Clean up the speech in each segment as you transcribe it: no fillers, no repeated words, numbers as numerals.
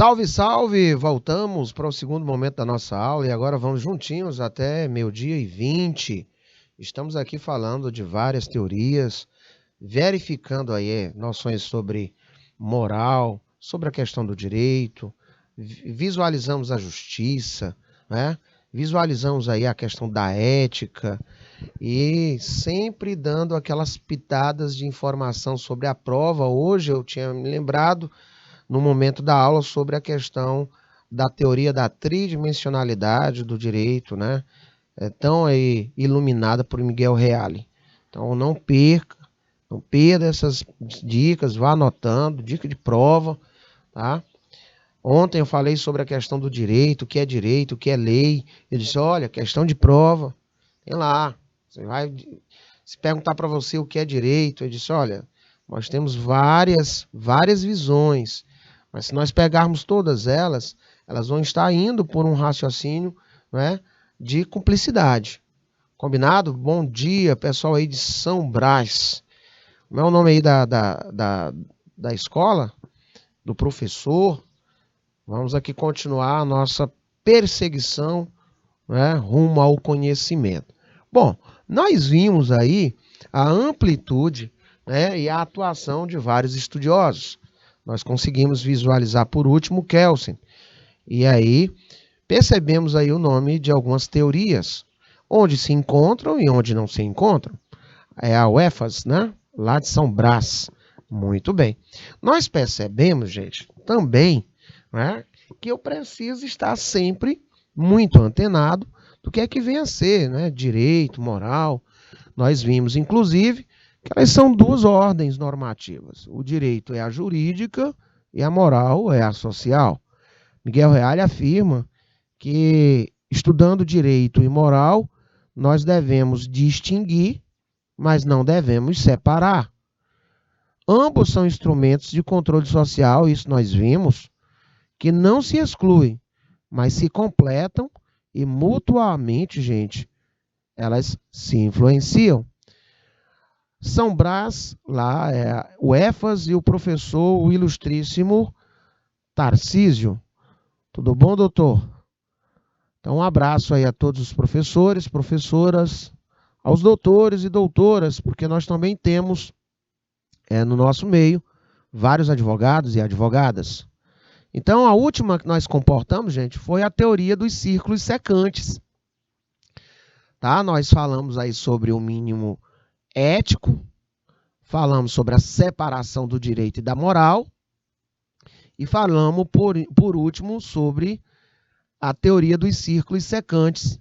Salve, salve! Voltamos para o segundo momento da nossa aula e agora vamos juntinhos até 12h20. Estamos aqui falando de várias teorias, verificando aí noções sobre moral, sobre a questão do direito, visualizamos a justiça, né? Visualizamos aí a questão da ética e sempre dando aquelas pitadas de informação sobre a prova. Hoje eu tinha me lembrado no momento da aula sobre a questão da teoria da tridimensionalidade do direito, né? Tão aí iluminada por Miguel Reale. Então não perda essas dicas, vá anotando, dica de prova, tá? Ontem eu falei sobre a questão do direito, o que é lei. Eu disse, olha, questão de prova, tem lá. Você vai se perguntar para você o que é direito, eu disse, olha, nós temos várias visões. Mas se nós pegarmos todas elas, elas vão estar indo por um raciocínio, né, de cumplicidade. Combinado? Bom dia, pessoal aí de São Brás. Como é o nome aí da escola? Do professor? Vamos aqui continuar a nossa perseguição, né, rumo ao conhecimento. Bom, nós vimos aí a amplitude, né, e a atuação de vários estudiosos. Nós conseguimos visualizar por último Kelsen. E aí percebemos aí o nome de algumas teorias, onde se encontram e onde não se encontram. É a UEFAS, né? Lá de São Brás. Muito bem. Nós percebemos, gente, também, né, que eu preciso estar sempre muito antenado do que é que vem a ser, né? Direito, moral. Nós vimos, inclusive, que elas são duas ordens normativas. O direito é a jurídica e a moral é a social. Miguel Reale afirma que, estudando direito e moral, nós devemos distinguir, mas não devemos separar. Ambos são instrumentos de controle social, isso nós vimos, que não se excluem, mas se completam e mutuamente, gente, elas se influenciam. São Brás, lá é o EFAS e o professor, o ilustríssimo Tarcísio. Tudo bom, doutor? Então, um abraço aí a todos os professores, professoras, aos doutores e doutoras, porque nós também temos no nosso meio vários advogados e advogadas. Então, a última que nós comportamos, gente, foi a teoria dos círculos secantes. Tá? Nós falamos aí sobre o mínimo ético, falamos sobre a separação do direito e da moral, e falamos, por último, sobre a teoria dos círculos secantes,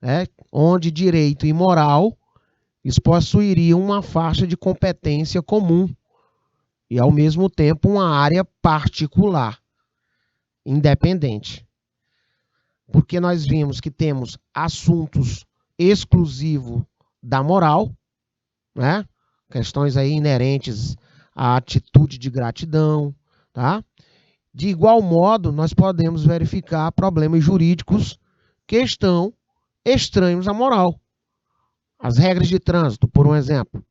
né? Onde direito e moral eles possuiriam uma faixa de competência comum e, ao mesmo tempo, uma área particular, independente. Porque nós vimos que temos assuntos exclusivos da moral, né? Questões aí inerentes à atitude de gratidão, tá? De igual modo, nós podemos verificar problemas jurídicos que estão estranhos à moral. As regras de trânsito, por um exemplo,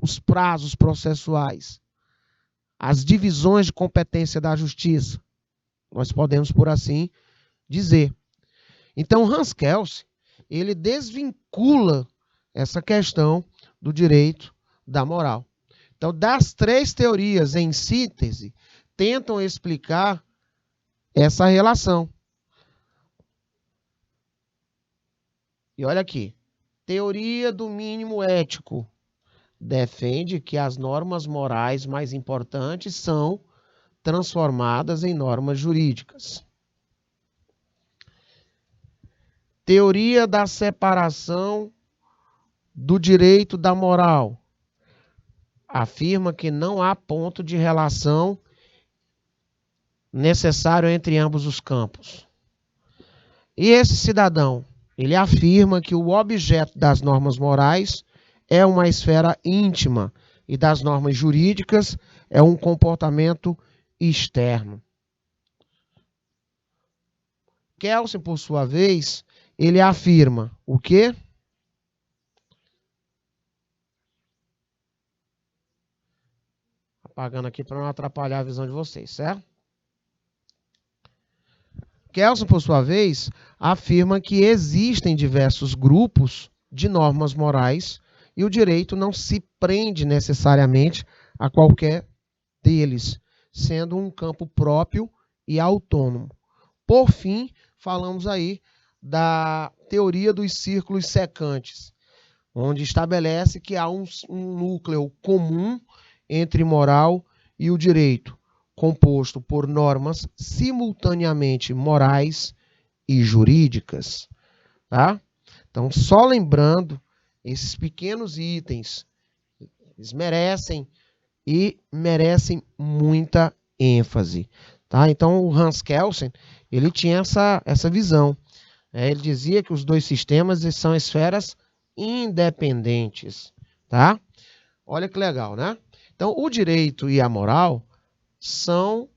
os prazos processuais, as divisões de competência da justiça, nós podemos, por assim dizer. Então, Hans Kelsen, ele desvincula essa questão do direito da moral. Então, das três teorias em síntese, tentam explicar essa relação. E olha aqui, teoria do mínimo ético defende que as normas morais mais importantes são transformadas em normas jurídicas. Teoria da separação do direito da moral afirma que não há ponto de relação necessário entre ambos os campos. E esse cidadão, ele afirma que o objeto das normas morais é uma esfera íntima e das normas jurídicas é um comportamento externo. Kelsen, por sua vez, ele afirma o quê? Apagando aqui para não atrapalhar a visão de vocês, certo? Kelsen, por sua vez, afirma que existem diversos grupos de normas morais e o direito não se prende necessariamente a qualquer deles, sendo um campo próprio e autônomo. Por fim, falamos aí da teoria dos círculos secantes, onde estabelece que há um núcleo comum entre moral e o direito, composto por normas simultaneamente morais e jurídicas. Tá? Então, só lembrando, esses pequenos itens, eles merecem muita ênfase. Tá? Então, o Hans Kelsen, ele tinha essa visão. Ele dizia que os dois sistemas são esferas independentes. Tá? Olha que legal, né? Então, o direito e a moral são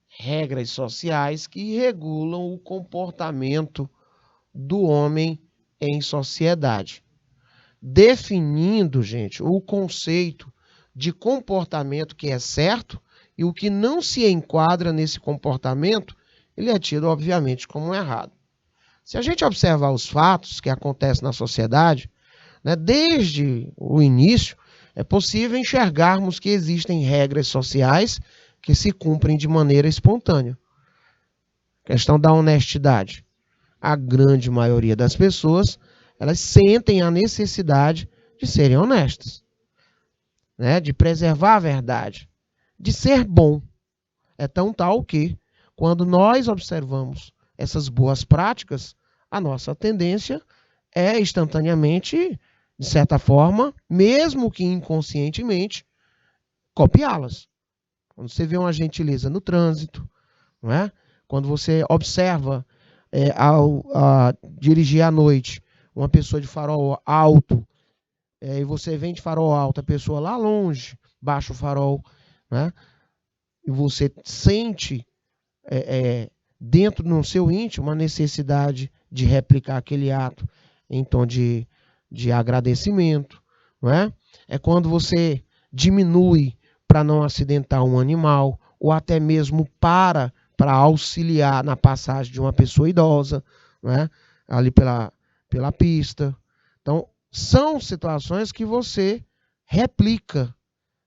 regras sociais que regulam o comportamento do homem em sociedade, definindo, gente, o conceito de comportamento que é certo e o que não se enquadra nesse comportamento, ele é tido, obviamente, como errado. Se a gente observar os fatos que acontecem na sociedade, né, desde o início, é possível enxergarmos que existem regras sociais que se cumprem de maneira espontânea. Questão da honestidade. A grande maioria das pessoas, elas sentem a necessidade de serem honestas, né? De preservar a verdade, de ser bom. É tão tal que, quando nós observamos essas boas práticas, a nossa tendência é instantaneamente, de certa forma, mesmo que inconscientemente, copiá-las. Quando você vê uma gentileza no trânsito, não é? Quando você observa ao dirigir à noite uma pessoa de farol alto, e você vem de farol alto, a pessoa lá longe baixa o farol, né? E você sente dentro do seu íntimo uma necessidade de replicar aquele ato em tom de agradecimento, não é? É quando você diminui para não acidentar um animal, ou até mesmo para auxiliar na passagem de uma pessoa idosa, né? Ali pela pista. Então, são situações que você replica,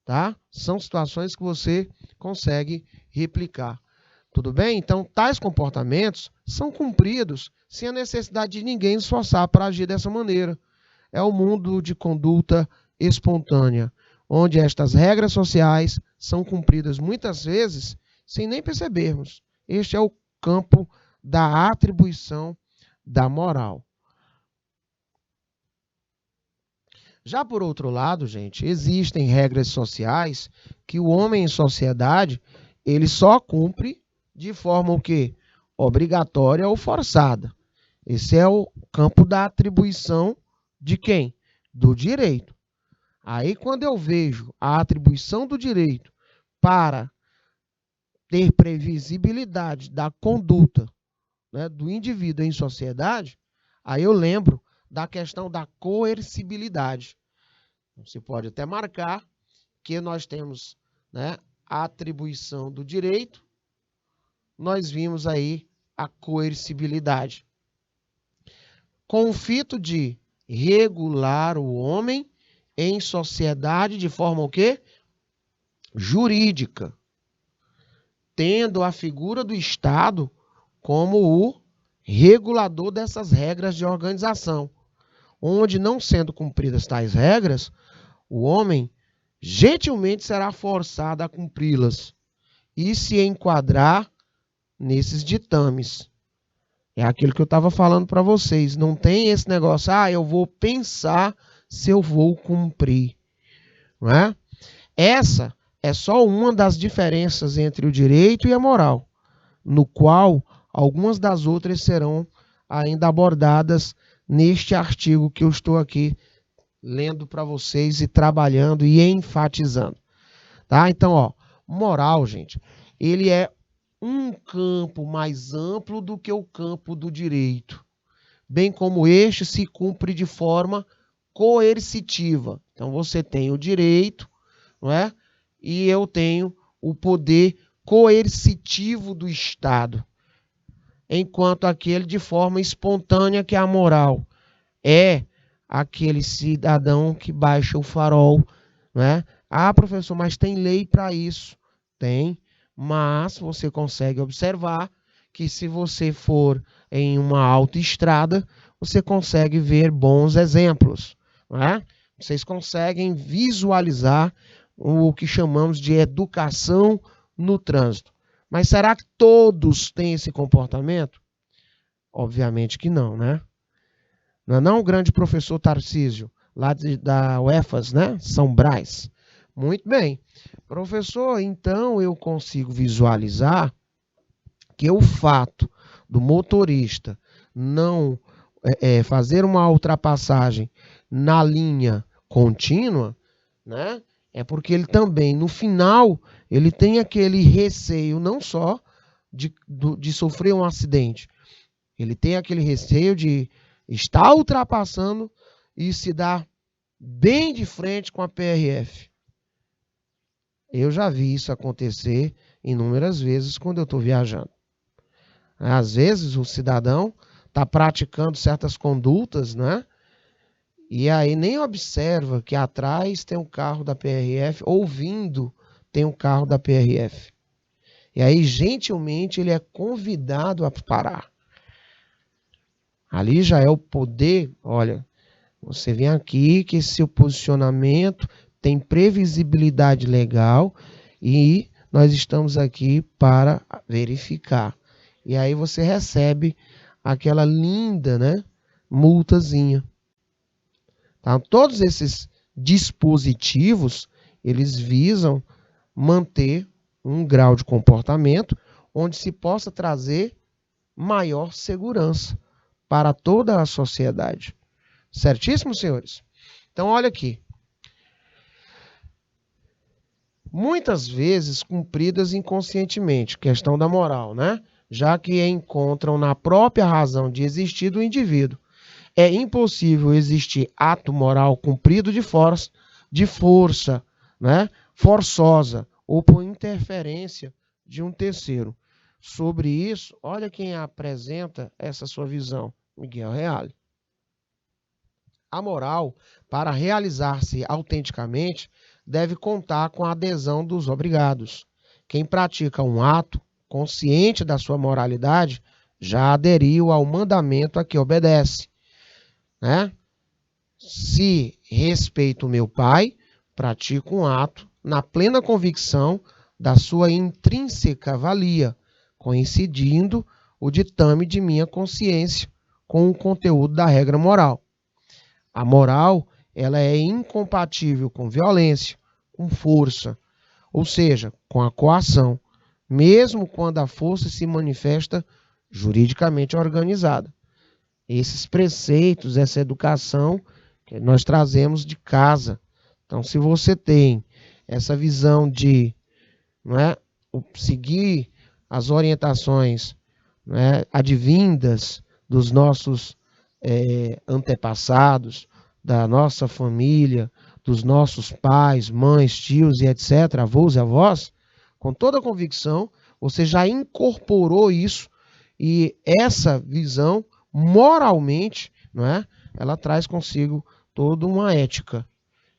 tá? São situações que você consegue replicar. Tudo bem? Então, tais comportamentos são cumpridos sem a necessidade de ninguém esforçar para agir dessa maneira. É o mundo de conduta espontânea, onde estas regras sociais são cumpridas muitas vezes sem nem percebermos. Este é o campo da atribuição da moral. Já por outro lado, gente, existem regras sociais que o homem em sociedade, ele só cumpre de forma o quê? Obrigatória ou forçada. Esse é o campo da atribuição de quem? Do direito. Aí, quando eu vejo a atribuição do direito para ter previsibilidade da conduta, né, do indivíduo em sociedade, aí eu lembro da questão da coercibilidade. Você pode até marcar que nós temos, né, a atribuição do direito, nós vimos aí a coercibilidade. Com o fito de regular o homem em sociedade de forma o quê? Jurídica, tendo a figura do Estado como o regulador dessas regras de organização, onde, não sendo cumpridas tais regras, o homem gentilmente será forçado a cumpri-las e se enquadrar nesses ditames. É aquilo que eu estava falando para vocês. Não tem esse negócio, eu vou pensar se eu vou cumprir. Não é? Essa é só uma das diferenças entre o direito e a moral, no qual algumas das outras serão ainda abordadas neste artigo que eu estou aqui lendo para vocês e trabalhando e enfatizando. Tá? Então, moral, gente, ele é um campo mais amplo do que o campo do direito, bem como este se cumpre de forma coercitiva. Então, você tem o direito, não é? E eu tenho o poder coercitivo do Estado. enquanto aquele de forma espontânea, que é a moral, é aquele cidadão que baixa o farol, né? Ah, professor, mas tem lei para isso? Tem, mas você consegue observar que se você for em uma autoestrada, você consegue ver bons exemplos, né? Vocês conseguem visualizar o que chamamos de educação no trânsito. Mas será que todos têm esse comportamento? Obviamente que não, né? Não é não o grande professor Tarcísio, lá da UEFAS, né? São Brás. Muito bem. Professor, então eu consigo visualizar que o fato do motorista não fazer uma ultrapassagem na linha contínua, né? É porque ele também, no final, ele tem aquele receio não só de sofrer um acidente, ele tem aquele receio de estar ultrapassando e se dar bem de frente com a PRF. Eu já vi isso acontecer inúmeras vezes quando eu estou viajando. Às vezes o cidadão está praticando certas condutas, né? E aí nem observa que atrás tem um carro da PRF, ouvindo tem um carro da PRF. E aí, gentilmente, ele é convidado a parar. Ali já é o poder, olha, você vem aqui que seu posicionamento tem previsibilidade legal e nós estamos aqui para verificar. E aí você recebe aquela linda, né, multazinha. Tá? Todos esses dispositivos, eles visam manter um grau de comportamento onde se possa trazer maior segurança para toda a sociedade. Certíssimo, senhores? Então, olha aqui. Muitas vezes cumpridas inconscientemente, questão da moral, né? Já que encontram na própria razão de existir do indivíduo. É impossível existir ato moral cumprido de força, né? Forçosa ou por interferência de um terceiro. Sobre isso, olha quem apresenta essa sua visão, Miguel Reale. A moral, para realizar-se autenticamente, deve contar com a adesão dos obrigados. Quem pratica um ato, consciente da sua moralidade, já aderiu ao mandamento a que obedece. Né? Se respeito meu pai, pratico um ato na plena convicção da sua intrínseca valia, coincidindo o ditame de minha consciência com o conteúdo da regra moral. A moral, ela é incompatível com violência, com força, ou seja, com a coação, mesmo quando a força se manifesta juridicamente organizada. Esses preceitos, essa educação que nós trazemos de casa. Então, se você tem essa visão de, não é, seguir as orientações, não é, advindas dos nossos antepassados, da nossa família, dos nossos pais, mães, tios e etc., avós e avós, com toda a convicção, você já incorporou isso e essa visão, moralmente, não é? Ela traz consigo toda uma ética.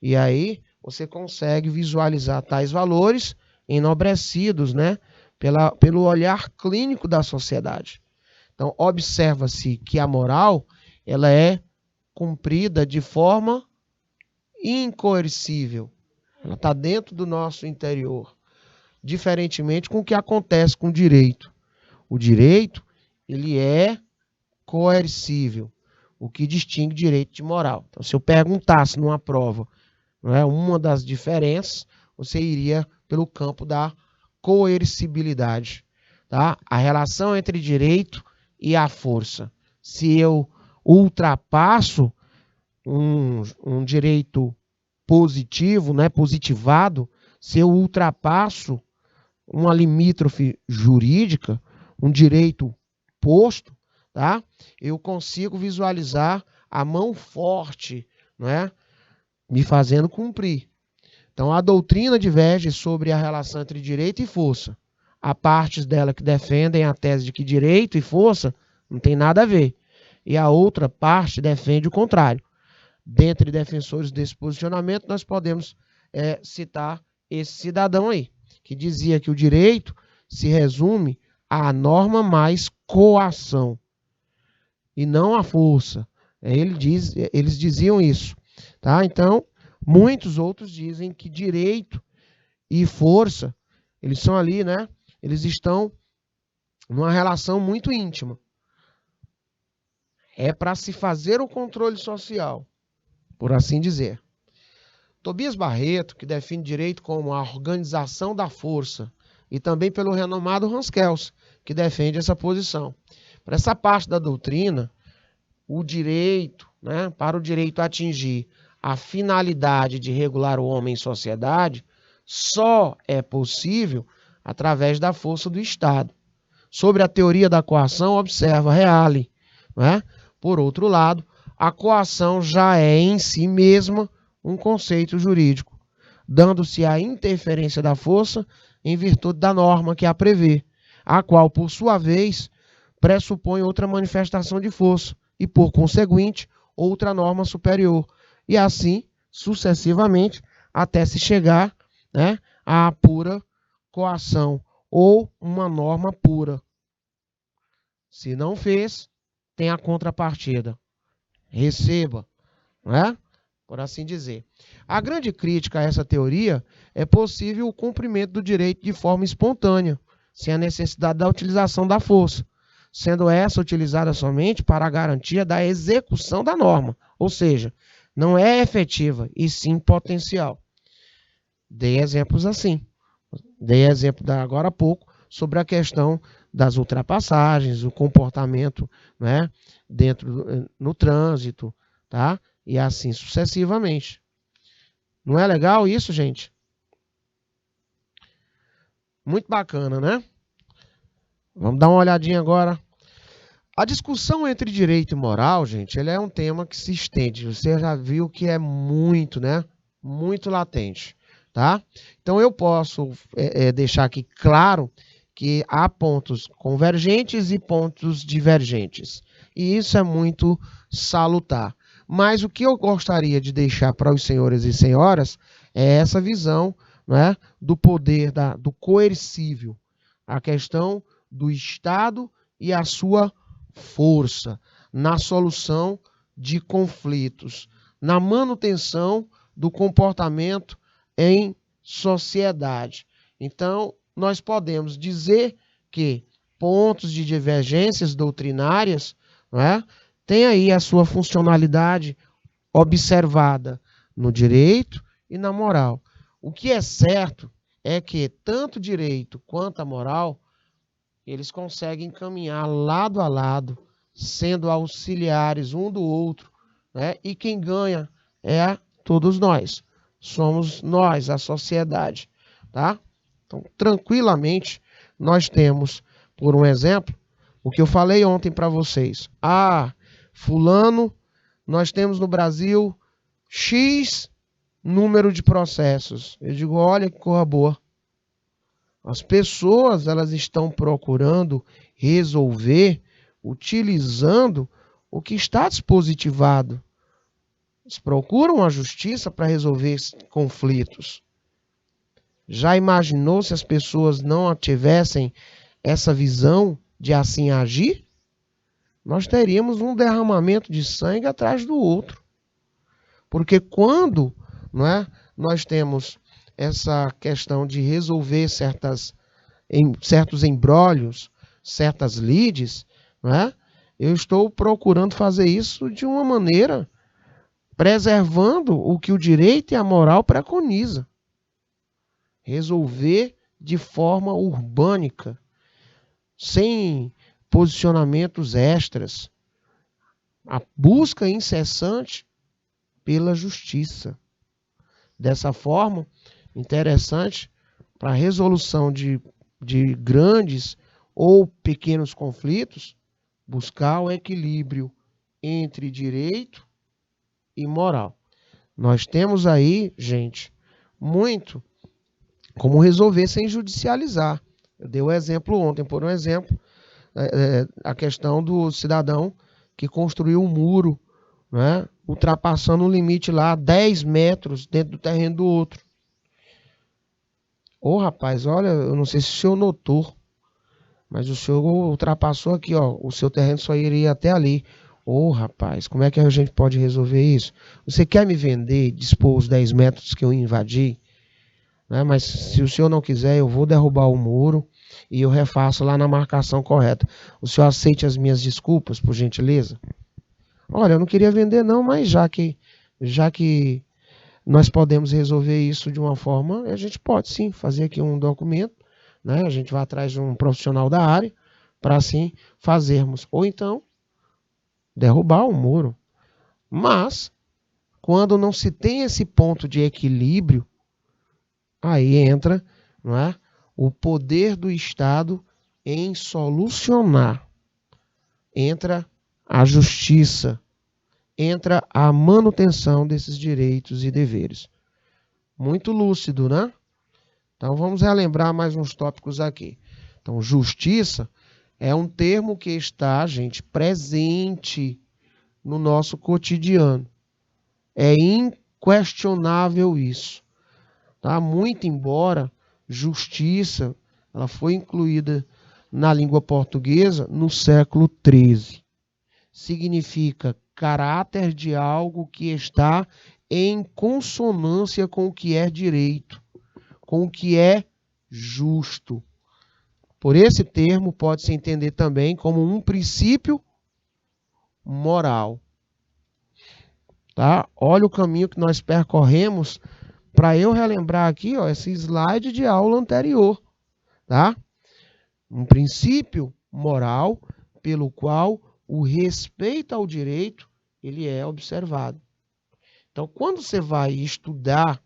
E aí você consegue visualizar tais valores enobrecidos, né? Pelo olhar clínico da sociedade. Então, observa-se que a moral ela é cumprida de forma incoercível. Ela está dentro do nosso interior. Diferentemente com o que acontece com o direito. O direito, ele é coercível, o que distingue direito de moral. Então, se eu perguntasse numa prova, não é, uma das diferenças, você iria pelo campo da coercibilidade. Tá? A relação entre direito e a força. Se eu ultrapasso um direito positivo, né, positivado, se eu ultrapasso uma limítrofe jurídica, um direito posto, tá? Eu consigo visualizar a mão forte, não é? Me fazendo cumprir. Então, a doutrina diverge sobre a relação entre direito e força. Há partes dela que defendem a tese de que direito e força não tem nada a ver. E a outra parte defende o contrário. Dentre defensores desse posicionamento, nós podemos citar esse cidadão aí, que dizia que o direito se resume à norma mais coação, e não à força. Eles diziam isso. Tá? Então, muitos outros dizem que direito e força, eles são ali, né? Eles estão numa relação muito íntima. É para se fazer o controle social, por assim dizer. Tobias Barreto, que define direito como a organização da força, e também pelo renomado Hans Kelsen, que defende essa posição. Para essa parte da doutrina, o direito, né, para o direito atingir a finalidade de regular o homem em sociedade, só é possível através da força do Estado. Sobre a teoria da coação, observa Reale, né? Por outro lado, a coação já é em si mesma um conceito jurídico, dando-se a interferência da força em virtude da norma que a prevê, a qual, por sua vez, pressupõe outra manifestação de força e, por conseguinte, outra norma superior, e assim, sucessivamente, até se chegar, né, à pura coação, ou uma norma pura. Se não fez, tem a contrapartida. Receba, né? Por assim dizer. A grande crítica a essa teoria é possível o cumprimento do direito de forma espontânea, sem a necessidade da utilização da força, sendo essa utilizada somente para a garantia da execução da norma, ou seja, não é efetiva, e sim potencial. Dei exemplos assim. Dei exemplo agora há pouco sobre a questão das ultrapassagens, o comportamento, né, no trânsito, tá? E assim sucessivamente. Não é legal isso, gente? Muito bacana, né? Vamos dar uma olhadinha agora. A discussão entre direito e moral, gente, ele é um tema que se estende. Você já viu que é muito, né? Muito latente, tá? Então eu posso deixar aqui claro que há pontos convergentes e pontos divergentes. E isso é muito salutar. Mas o que eu gostaria de deixar para os senhores e senhoras é essa visão, né, do poder do coercível, a questão do Estado e a sua força na solução de conflitos, na manutenção do comportamento em sociedade. Então, nós podemos dizer que pontos de divergências doutrinárias, né, tem aí a sua funcionalidade observada no direito e na moral. O que é certo é que tanto o direito quanto a moral, eles conseguem caminhar lado a lado, sendo auxiliares um do outro, né? E quem ganha é todos nós. Somos nós, a sociedade, tá? Então, tranquilamente, nós temos, por um exemplo, o que eu falei ontem para vocês. Fulano, nós temos no Brasil X número de processos. Eu digo, olha que coisa boa. As pessoas, elas estão procurando resolver utilizando o que está dispositivado. Eles procuram a justiça para resolver conflitos. Já imaginou se as pessoas não tivessem essa visão de assim agir? Nós teríamos um derramamento de sangue atrás do outro. Porque quando, não é, nós temos essa questão de resolver certos embrólios, certas lides, não é? Eu estou procurando fazer isso de uma maneira preservando o que o direito e a moral preconiza. Resolver de forma urbânica, sem posicionamentos extras. A busca incessante pela justiça. Dessa forma, interessante para a resolução de grandes ou pequenos conflitos, buscar o equilíbrio entre direito e moral. Nós temos aí, gente, muito como resolver sem judicializar. Eu dei o exemplo ontem, por um exemplo, a questão do cidadão que construiu um muro, né, ultrapassando o limite lá 10 metros dentro do terreno do outro. Ô rapaz, olha, eu não sei se o senhor notou, mas o senhor ultrapassou aqui, ó, o seu terreno só iria até ali. Ô rapaz, como é que a gente pode resolver isso? Você quer me vender, dispor os 10 metros que eu invadi? Né? Mas se o senhor não quiser, eu vou derrubar o muro e eu refaço lá na marcação correta. O senhor aceite as minhas desculpas, por gentileza? Olha, eu não queria vender não, mas já que nós podemos resolver isso de uma forma, a gente pode sim fazer aqui um documento, né? A gente vai atrás de um profissional da área para assim fazermos. Ou então, derrubar o muro. Mas, quando não se tem esse ponto de equilíbrio, aí entra, não é, o poder do Estado em solucionar. Entra a justiça, entra a manutenção desses direitos e deveres. Muito lúcido, né? Então vamos relembrar mais uns tópicos aqui. Então, justiça é um termo que está, gente, presente no nosso cotidiano. É inquestionável isso. Tá? Muito embora justiça ela foi incluída na língua portuguesa no século XIII. Significa caráter de algo que está em consonância com o que é direito, com o que é justo. Por esse termo pode-se entender também como um princípio moral. Tá? Olha o caminho que nós percorremos para eu relembrar aqui, ó, esse slide de aula anterior. Tá? Um princípio moral pelo qual o respeito ao direito ele é observado. Então, quando você vai estudar,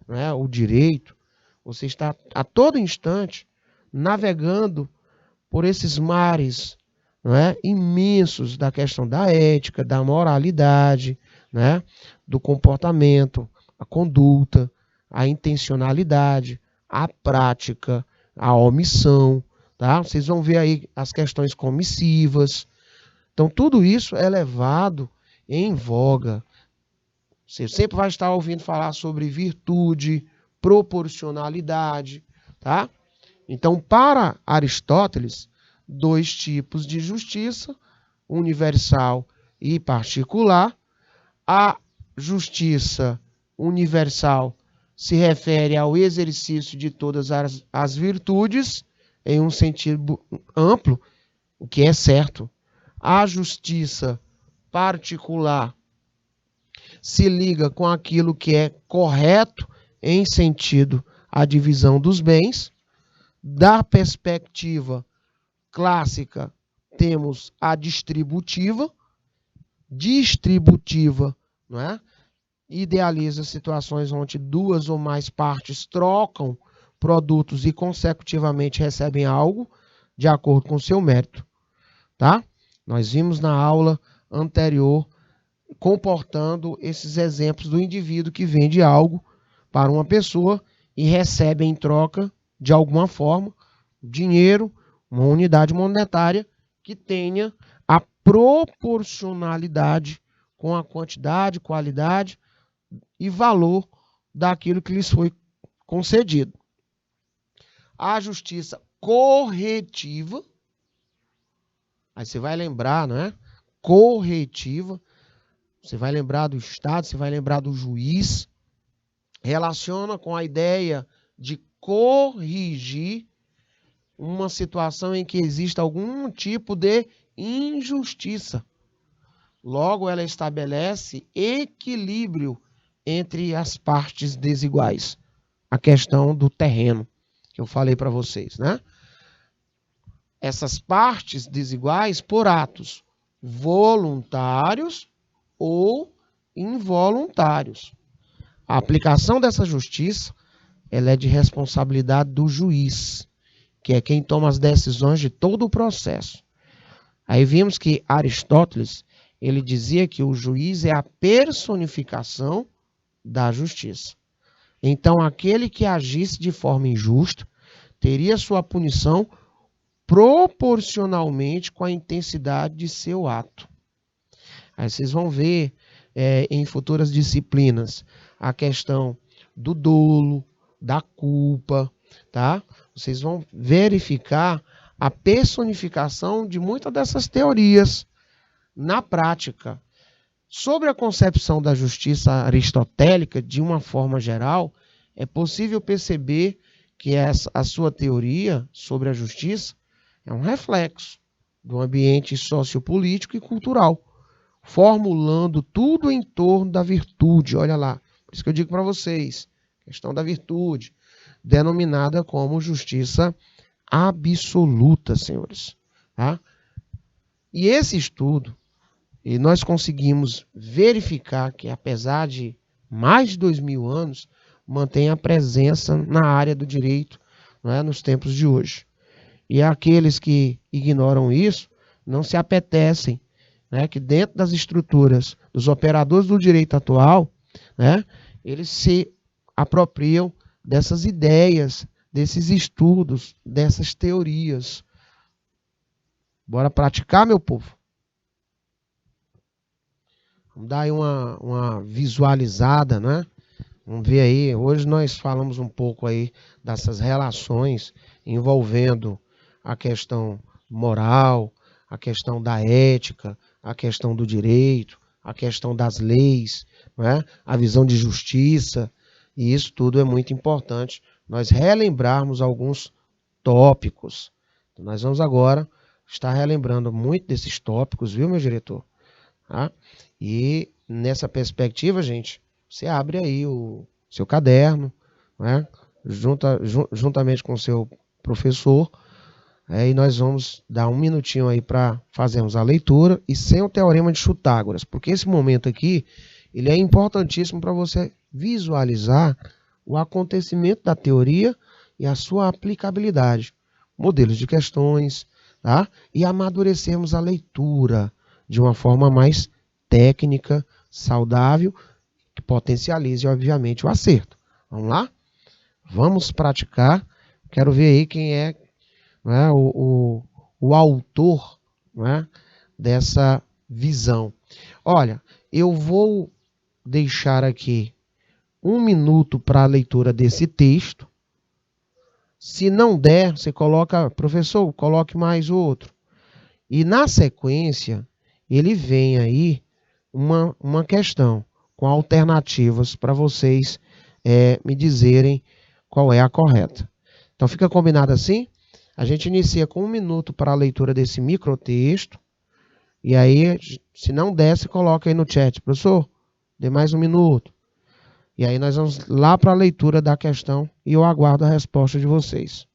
né, o direito, você está a todo instante navegando por esses mares, né, imensos da questão da ética, da moralidade, né, do comportamento, a conduta, a intencionalidade, a prática, a omissão. Tá? Vocês vão ver aí as questões comissivas. Então, tudo isso é levado em voga. Você sempre vai estar ouvindo falar sobre virtude, proporcionalidade. Tá? Então, para Aristóteles, dois tipos de justiça, universal e particular. A justiça universal se refere ao exercício de todas as virtudes, em um sentido amplo, o que é certo. A justiça particular se liga com aquilo que é correto, em sentido à divisão dos bens. Da perspectiva clássica, temos a distributiva. Distributiva, não é? Idealiza situações onde duas ou mais partes trocam produtos e consecutivamente recebem algo de acordo com seu mérito. Tá? Nós vimos na aula anterior comportando esses exemplos do indivíduo que vende algo para uma pessoa e recebe em troca, de alguma forma, dinheiro, uma unidade monetária que tenha a proporcionalidade com a quantidade, qualidade e valor daquilo que lhes foi concedido. A justiça corretiva, aí você vai lembrar, não é? Corretiva, você vai lembrar do Estado, você vai lembrar do juiz, relaciona com a ideia de corrigir uma situação em que exista algum tipo de injustiça. Logo, ela estabelece equilíbrio entre as partes desiguais. A questão do terreno, que eu falei para vocês, né? Essas partes desiguais por atos voluntários ou involuntários. A aplicação dessa justiça, ela é de responsabilidade do juiz, que é quem toma as decisões de todo o processo. Aí vimos que Aristóteles, ele dizia que o juiz é a personificação da justiça. Então, aquele que agisse de forma injusta teria sua punição proporcionalmente com a intensidade de seu ato. Aí vocês vão ver em futuras disciplinas a questão do dolo, da culpa, tá? Vocês vão verificar a personificação de muitas dessas teorias na prática. Sobre a concepção da justiça aristotélica, de uma forma geral, é possível perceber que a sua teoria sobre a justiça é um reflexo do ambiente sociopolítico e cultural, formulando tudo em torno da virtude. Olha lá, por isso que eu digo para vocês, questão da virtude, denominada como justiça absoluta, senhores. Tá? E esse estudo, e nós conseguimos verificar que, apesar de mais de 2000 anos, mantém a presença na área do direito, não é, nos tempos de hoje. E aqueles que ignoram isso não se apetecem, né, que dentro das estruturas dos operadores do direito atual, né, eles se apropriam dessas ideias, desses estudos, dessas teorias. Bora praticar, meu povo? Vamos dar aí uma visualizada, né? Vamos ver aí, hoje nós falamos um pouco aí dessas relações envolvendo a questão moral, a questão da ética, a questão do direito, a questão das leis, né? A visão de justiça, e isso tudo é muito importante, nós relembrarmos alguns tópicos. Então, nós vamos agora estar relembrando muito desses tópicos, viu, meu diretor? Tá? E nessa perspectiva, gente, você abre aí o seu caderno, né? Juntamente com o seu professor, e nós vamos dar um minutinho aí para fazermos a leitura e sem o teorema de Chutágoras, porque esse momento aqui ele é importantíssimo para você visualizar o acontecimento da teoria e a sua aplicabilidade, modelos de questões, tá? E amadurecermos a leitura de uma forma mais técnica, saudável, que potencialize, obviamente, o acerto. Vamos lá? Vamos praticar. Quero ver aí quem é, né, o autor, né, dessa visão. Olha, eu vou deixar aqui 1 minuto para a leitura desse texto. Se não der, você coloca, professor, coloque mais outro. E na sequência, ele vem aí uma questão com alternativas para vocês me dizerem qual é a correta. Então fica combinado assim? A gente inicia com 1 minuto para a leitura desse microtexto. E aí, se não der, você coloca aí no chat. Professor, dê mais 1 minuto. E aí nós vamos lá para a leitura da questão e eu aguardo a resposta de vocês.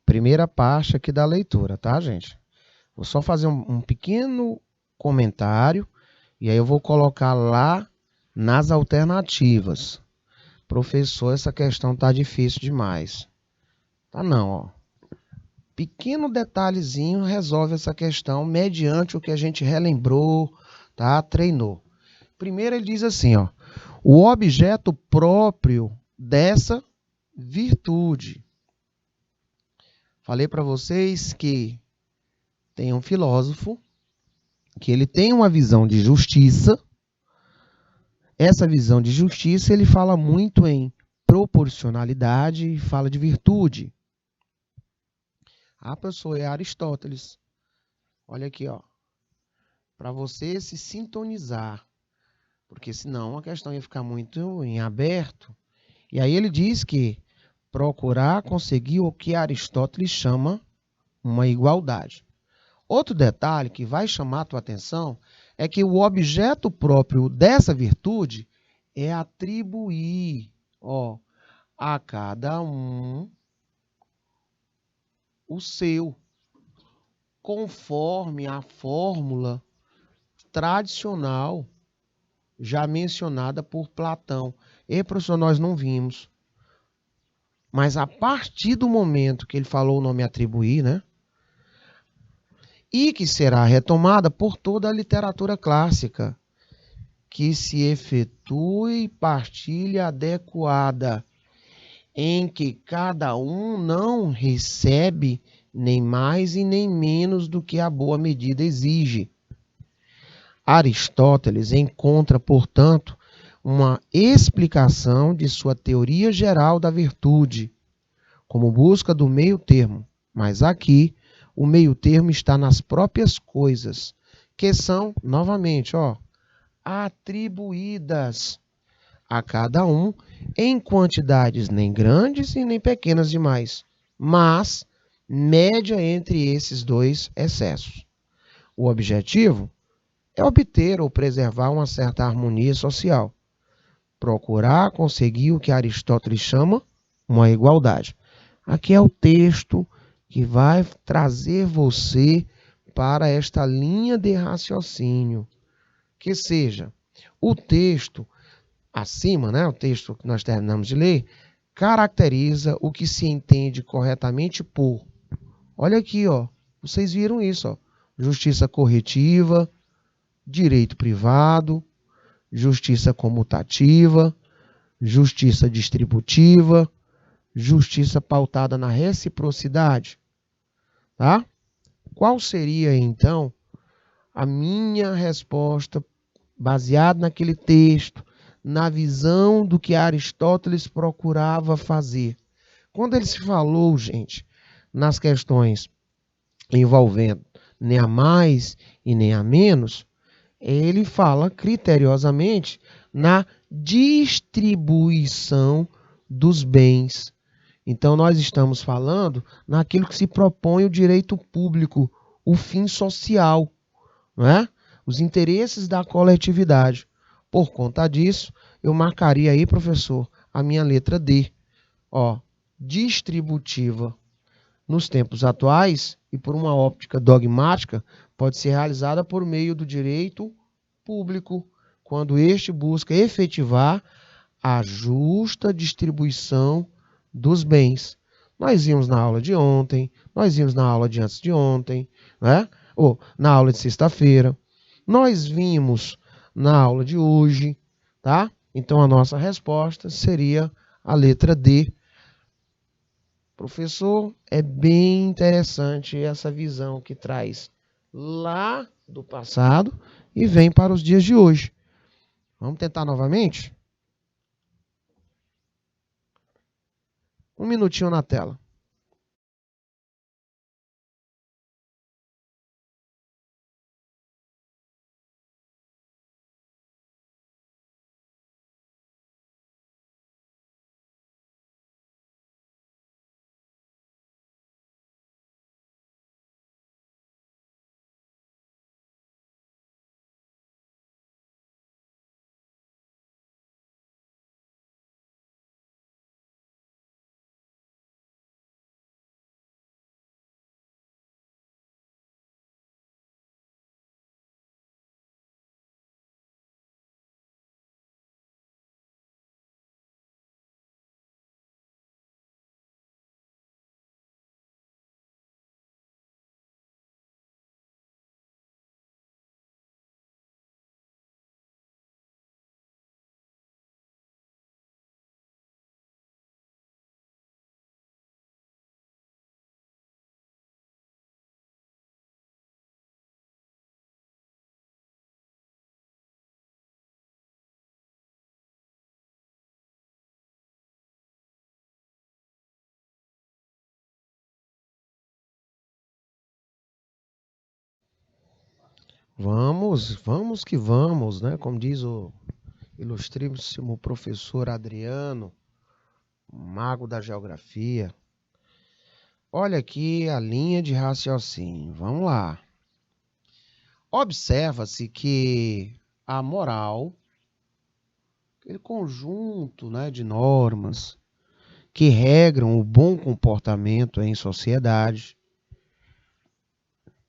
primeira parte aqui da leitura, tá, gente? Vou só fazer um pequeno comentário e aí eu vou colocar lá nas alternativas. Professor, essa questão tá difícil demais. Tá não, ó. Pequeno detalhezinho resolve essa questão mediante o que a gente relembrou, tá? Treinou. Primeiro ele diz assim, ó: o objeto próprio dessa virtude. Falei para vocês que tem um filósofo que ele tem uma visão de justiça. Essa visão de justiça ele fala muito em proporcionalidade e fala de virtude. A pessoa é Aristóteles. Olha aqui, ó, para você se sintonizar, porque senão a questão ia ficar muito em aberto. E aí ele diz que procurar conseguir o que Aristóteles chama uma igualdade. Outro detalhe que vai chamar a tua atenção é que o objeto próprio dessa virtude é atribuir, ó, a cada um o seu, conforme a fórmula tradicional já mencionada por Platão. E, professor, nós não vimos. Mas a partir do momento que ele falou o nome atribuir, né? E que será retomada por toda a literatura clássica, que se efetue partilha adequada, em que cada um não recebe nem mais e nem menos do que a boa medida exige. Aristóteles encontra, portanto, uma explicação de sua teoria geral da virtude, como busca do meio termo, mas aqui o meio termo está nas próprias coisas, que são, novamente, ó, atribuídas a cada um em quantidades nem grandes e nem pequenas demais, mas média entre esses dois excessos. O objetivo é obter ou preservar uma certa harmonia social, procurar conseguir o que Aristóteles chama uma igualdade. Aqui é o texto que vai trazer você para esta linha de raciocínio, que seja o texto acima, né, o texto que nós terminamos de ler, caracteriza o que se entende corretamente por. Olha aqui, ó, vocês viram isso, ó, justiça corretiva, direito privado, justiça comutativa, justiça distributiva, justiça pautada na reciprocidade, tá? Qual seria, então, a minha resposta baseada naquele texto, na visão do que Aristóteles procurava fazer? Quando ele se falou, gente, nas questões envolvendo nem a mais e nem a menos, ele fala criteriosamente na distribuição dos bens. Então, nós estamos falando naquilo que se propõe o direito público, o fim social, não é? Os interesses da coletividade. Por conta disso, eu marcaria aí, professor, a minha letra D. Ó, distributiva. Nos tempos atuais, e por uma óptica dogmática, pode ser realizada por meio do direito público, quando este busca efetivar a justa distribuição dos bens. Nós vimos na aula de ontem, nós vimos na aula de antes de ontem, né? Ou na aula de sexta-feira, nós vimos na aula de hoje, tá? Então a nossa resposta seria a letra D. Professor, é bem interessante essa visão que traz lá do passado e vem para os dias de hoje. Vamos tentar novamente? Um minutinho na tela. Vamos que vamos, né? Como diz o ilustríssimo professor Adriano, mago da geografia. Olha aqui a linha de raciocínio. Vamos lá. Observa-se que a moral, aquele conjunto, né, de normas que regram o bom comportamento em sociedade,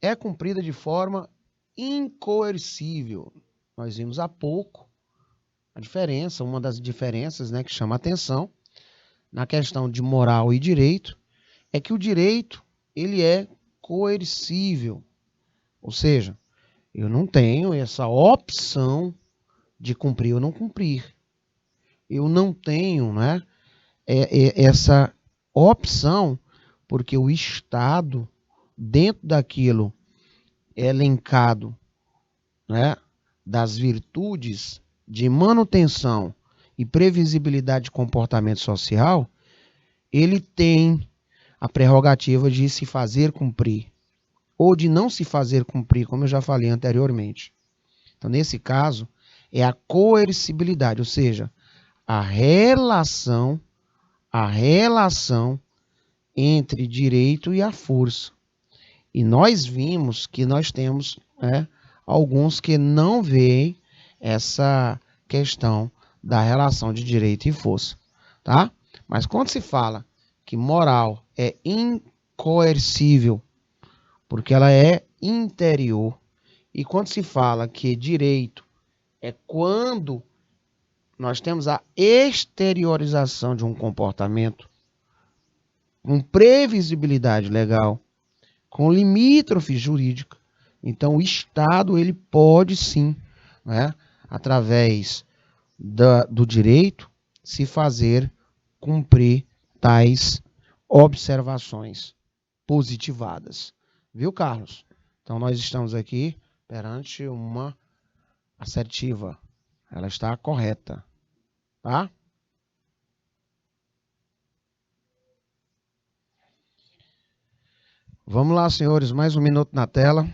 é cumprida de forma incoercível. Nós vimos há pouco a diferença, uma das diferenças, né, que chama a atenção na questão de moral e direito, é que o direito ele é coercível, ou seja, eu não tenho essa opção de cumprir ou não cumprir. Eu não tenho, né, essa opção, porque o Estado, dentro daquilo elencado, né, das virtudes de manutenção e previsibilidade de comportamento social, ele tem a prerrogativa de se fazer cumprir ou de não se fazer cumprir, como eu já falei anteriormente. Então, nesse caso, é a coercibilidade, ou seja, a relação entre direito e a força. E nós vimos que nós temos, né, alguns que não veem essa questão da relação de direito e força, tá? Mas quando se fala que moral é incoercível, porque ela é interior, e quando se fala que direito é quando nós temos a exteriorização de um comportamento com previsibilidade legal, com limítrofe jurídica. Então, o Estado ele pode sim, né, através do direito, se fazer cumprir tais observações positivadas. Viu, Carlos? Então, nós estamos aqui perante uma assertiva. Ela está correta, tá? Vamos lá, senhores, mais um minuto na tela.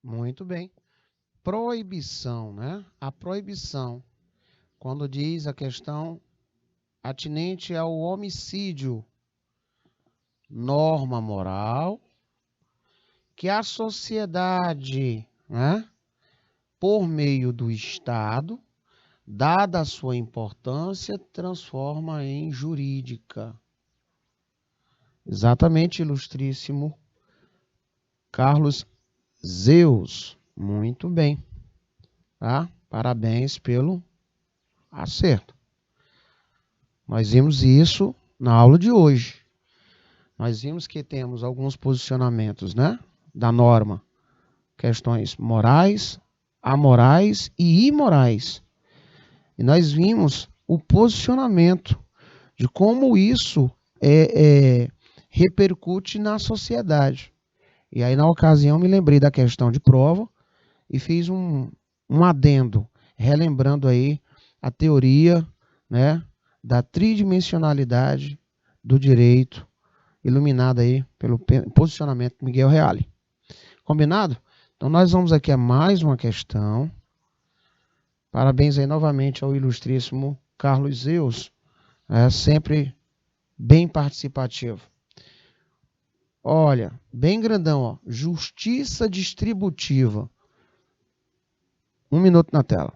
Muito bem. Proibição, né? A proibição, quando diz a questão atinente ao homicídio, norma moral que a sociedade, né, por meio do Estado, dada a sua importância, transforma em jurídica. Exatamente, ilustríssimo Carlos Zeus. Muito bem, tá? Parabéns pelo acerto. Nós vimos isso na aula de hoje. Nós vimos que temos alguns posicionamentos, né, da norma, questões morais, amorais e imorais. E nós vimos o posicionamento de como isso repercute na sociedade. E aí, na ocasião, me lembrei da questão de prova e fiz um adendo, relembrando aí a teoria, né, da tridimensionalidade do direito, iluminada aí pelo posicionamento de Miguel Reale. Combinado? Então, nós vamos aqui a mais uma questão. Parabéns aí novamente ao ilustríssimo Carlos Zeus, sempre bem participativo. Olha, bem grandão, ó, justiça distributiva. 1 minuto na tela.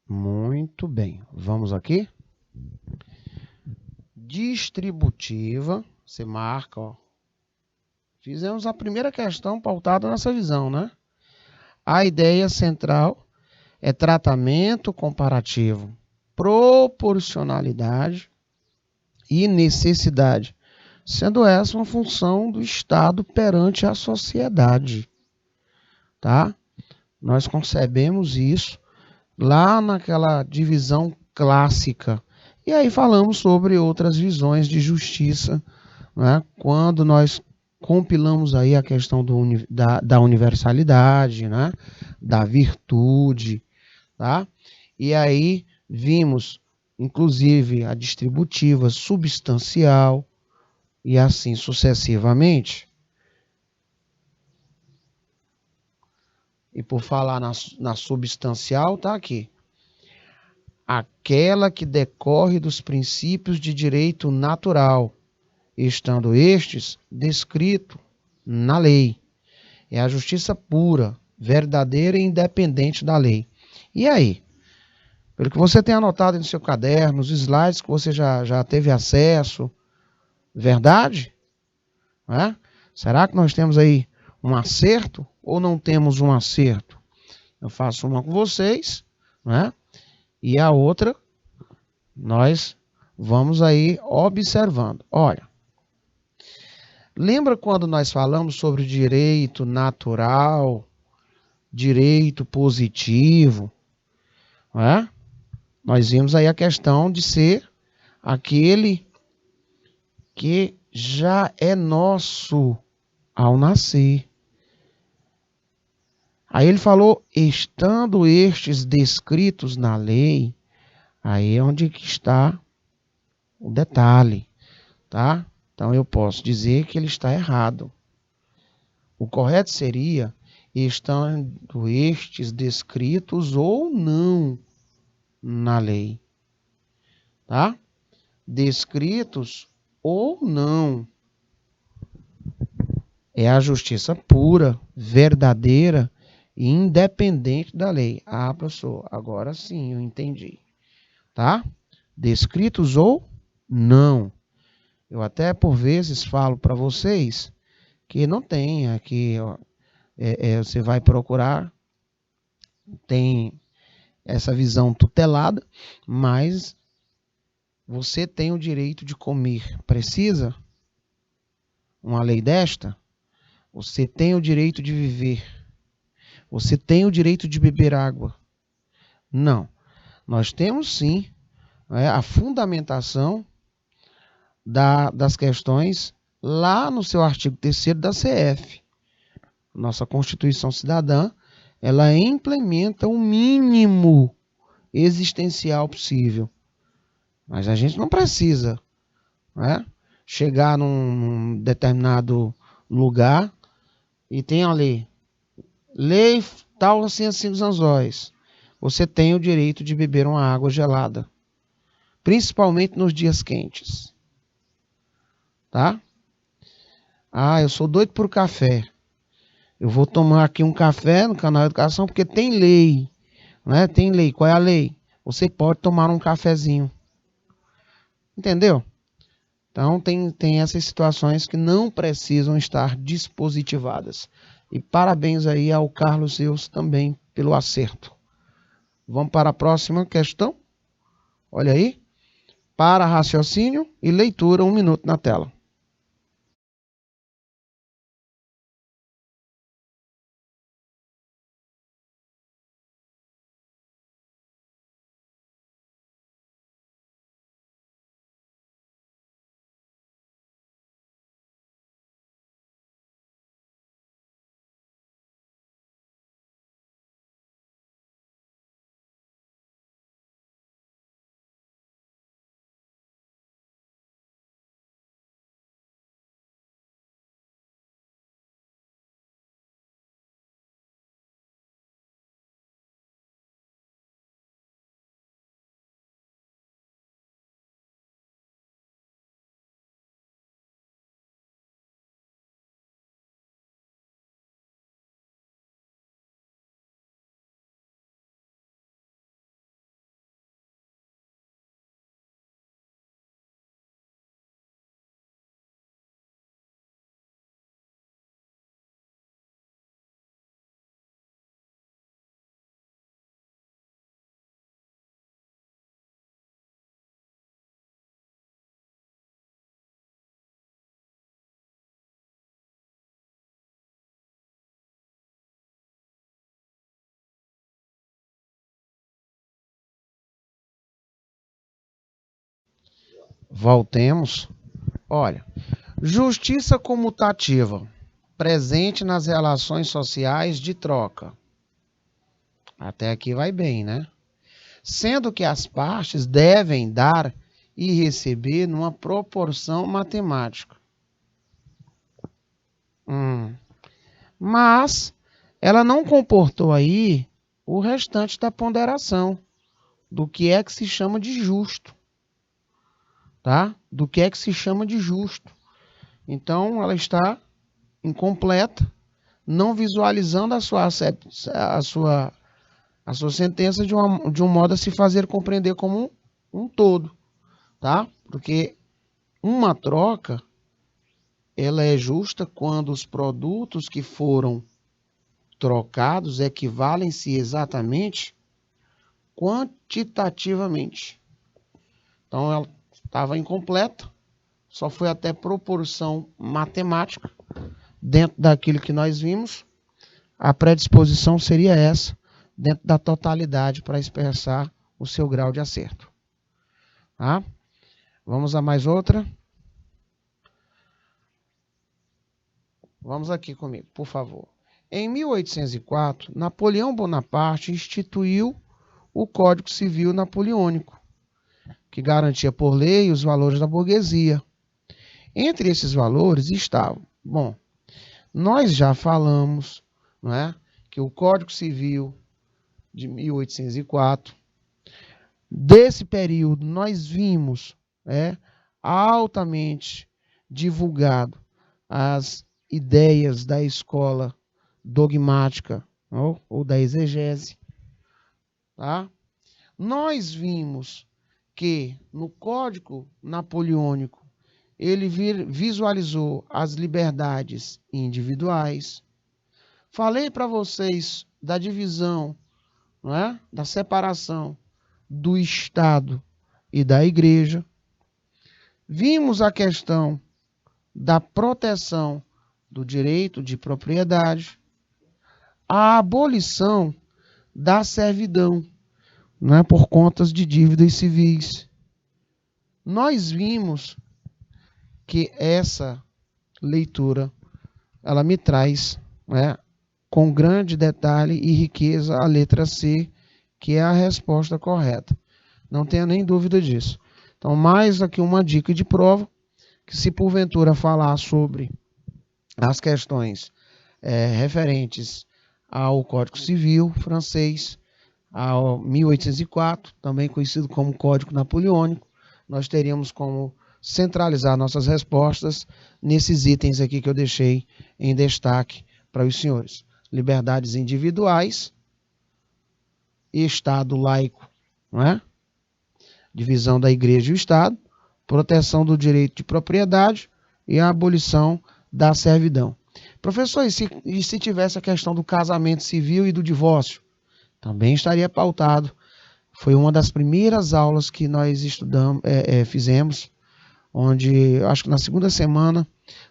Muito bem. Vamos aqui. Distributiva. Você marca, ó. Fizemos a primeira questão pautada nessa visão, né? A ideia central é tratamento comparativo, proporcionalidade e necessidade, sendo essa uma função do Estado perante a sociedade, tá? Nós concebemos isso lá naquela divisão clássica. E aí falamos sobre outras visões de justiça, né? Quando nós compilamos aí a questão da universalidade, né? Da virtude, tá? E aí vimos, inclusive, a distributiva, substancial e assim sucessivamente. E por falar na substancial, tá aqui. Aquela que decorre dos princípios de direito natural, estando estes descritos na lei. É a justiça pura, verdadeira e independente da lei. E aí? Pelo que você tem anotado no seu caderno, os slides que você já teve acesso, verdade? É? Será que nós temos aí um acerto ou não temos um acerto? Eu faço uma com vocês, né? E a outra nós vamos aí observando. Olha, lembra quando nós falamos sobre direito natural, direito positivo, né? Nós vimos aí a questão de ser aquele que já é nosso ao nascer. Aí ele falou, estando estes descritos na lei, aí é onde que está o detalhe, tá? Então eu posso dizer que ele está errado. O correto seria: estando estes descritos ou não na lei, tá? Descritos ou não. É a justiça pura, verdadeira e independente da lei. Ah, professor, agora sim eu entendi. Tá? Descritos ou não. Eu até por vezes falo para vocês que não tem aqui, você vai procurar, tem essa visão tutelada, mas você tem o direito de comer. Precisa uma lei desta? Você tem o direito de viver. Você tem o direito de beber água. Não. Nós temos sim a fundamentação das questões lá no seu artigo 3º da CF. Nossa Constituição Cidadã, ela implementa o mínimo existencial possível. Mas a gente não precisa, né, chegar num determinado lugar e tem a lei tal assim os anzóis. Você tem o direito de beber uma água gelada, principalmente nos dias quentes. Tá? Ah, eu sou doido por café. Eu vou tomar aqui um café no canal Educação porque tem lei, né? Tem lei. Qual é a lei? Você pode tomar um cafezinho. Entendeu? Então tem essas situações que não precisam estar dispositivadas. E parabéns aí ao Carlos Zeus também pelo acerto. Vamos para a próxima questão. Olha aí. Para raciocínio e leitura, 1 minuto na tela. Voltemos. Olha, justiça comutativa, presente nas relações sociais de troca. Até aqui vai bem, né? Sendo que as partes devem dar e receber numa proporção matemática. Mas ela não comportou aí o restante da ponderação do que é que se chama de justo. Tá? Do que é que se chama de justo. Então, ela está incompleta, não visualizando a sua sentença de um modo a se fazer compreender como um todo, tá? Porque uma troca, ela é justa quando os produtos que foram trocados equivalem-se exatamente quantitativamente. Então, ela estava incompleta, só foi até proporção matemática. Dentro daquilo que nós vimos, a predisposição seria essa, dentro da totalidade, para expressar o seu grau de acerto. Tá? Vamos a mais outra. Vamos aqui comigo, por favor. Em 1804, Napoleão Bonaparte instituiu o Código Civil Napoleônico, que garantia por lei os valores da burguesia. Entre esses valores estavam, bom, nós já falamos, não é, que o Código Civil de 1804, desse período nós vimos altamente divulgado as ideias da escola dogmática ou da exegese. Tá? Nós vimos que no Código Napoleônico ele visualizou as liberdades individuais. Falei para vocês da divisão, não é? Da separação do Estado e da Igreja. Vimos a questão da proteção do direito de propriedade, a abolição da servidão, né, por contas de dívidas civis. Nós vimos que essa leitura ela me traz, né, com grande detalhe e riqueza a letra C, que é a resposta correta. Não tenha nem dúvida disso. Então, mais aqui uma dica de prova, que se porventura falar sobre as questões referentes ao Código Civil francês, ao 1804, também conhecido como Código Napoleônico, nós teríamos como centralizar nossas respostas nesses itens aqui que eu deixei em destaque para os senhores. Liberdades individuais, Estado laico, não é? Divisão da Igreja e o Estado, proteção do direito de propriedade e a abolição da servidão. Professor, e se tivesse a questão do casamento civil e do divórcio? Também estaria pautado. Foi uma das primeiras aulas que nós fizemos, onde, acho que na segunda semana,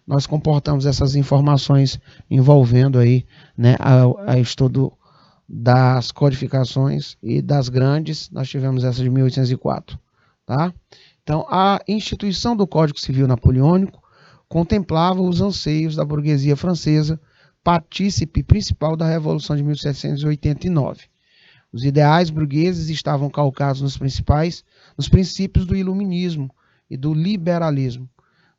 nós comportamos essas informações envolvendo aí, né, a estudo das codificações e das grandes, nós tivemos essa de 1804, tá? Então, a instituição do Código Civil Napoleônico contemplava os anseios da burguesia francesa, partícipe principal da Revolução de 1789. Os ideais burgueses estavam calcados nos princípios do iluminismo e do liberalismo.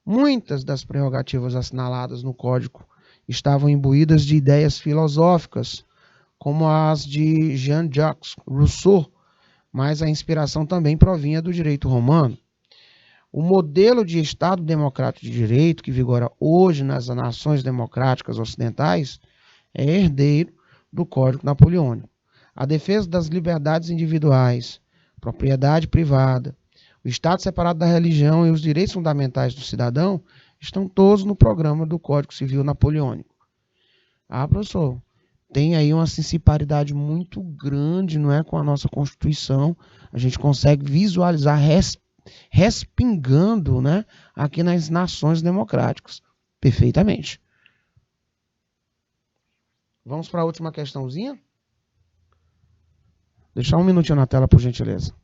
Muitas das prerrogativas assinaladas no Código estavam imbuídas de ideias filosóficas, como as de Jean-Jacques Rousseau, mas a inspiração também provinha do direito romano. O modelo de Estado democrático de direito que vigora hoje nas nações democráticas ocidentais é herdeiro do Código Napoleônico. A defesa das liberdades individuais, propriedade privada, o Estado separado da religião e os direitos fundamentais do cidadão estão todos no programa do Código Civil Napoleônico. Ah, professor, tem aí uma sensibilidade muito grande, não é, com a nossa Constituição. A gente consegue visualizar respingando, né, aqui nas nações democráticas. Perfeitamente. Vamos para a última questãozinha? Deixar um minutinho na tela, por gentileza.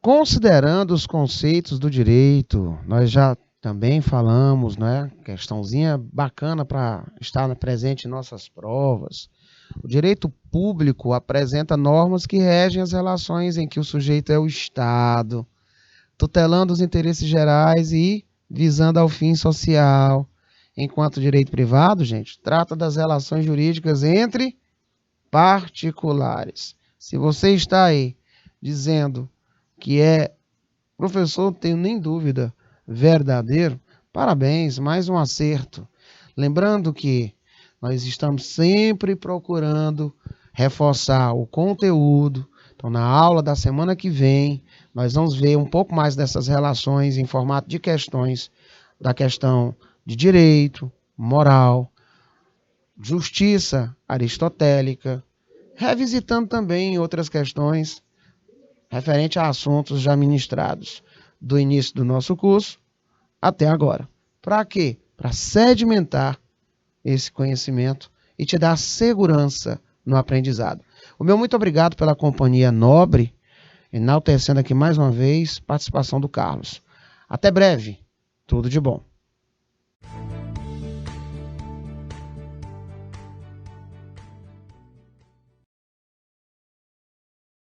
Considerando os conceitos do direito, nós já também falamos, né? Questãozinha bacana para estar presente em nossas provas. O direito público apresenta normas que regem as relações em que o sujeito é o Estado, tutelando os interesses gerais e visando ao fim social, Enquanto direito privado, gente, trata das relações jurídicas entre particulares. Se você está aí dizendo que é professor, não tenho nem dúvida, verdadeiro, parabéns, mais um acerto. Lembrando que nós estamos sempre procurando reforçar o conteúdo. Então, na aula da semana que vem, nós vamos ver um pouco mais dessas relações em formato de questões, da questão de direito, moral, justiça aristotélica, revisitando também outras questões referente a assuntos já ministrados do início do nosso curso até agora. Para quê? Para sedimentar esse conhecimento e te dar segurança no aprendizado. O meu muito obrigado pela companhia nobre, enaltecendo aqui mais uma vez a participação do Carlos. Até breve. Tudo de bom.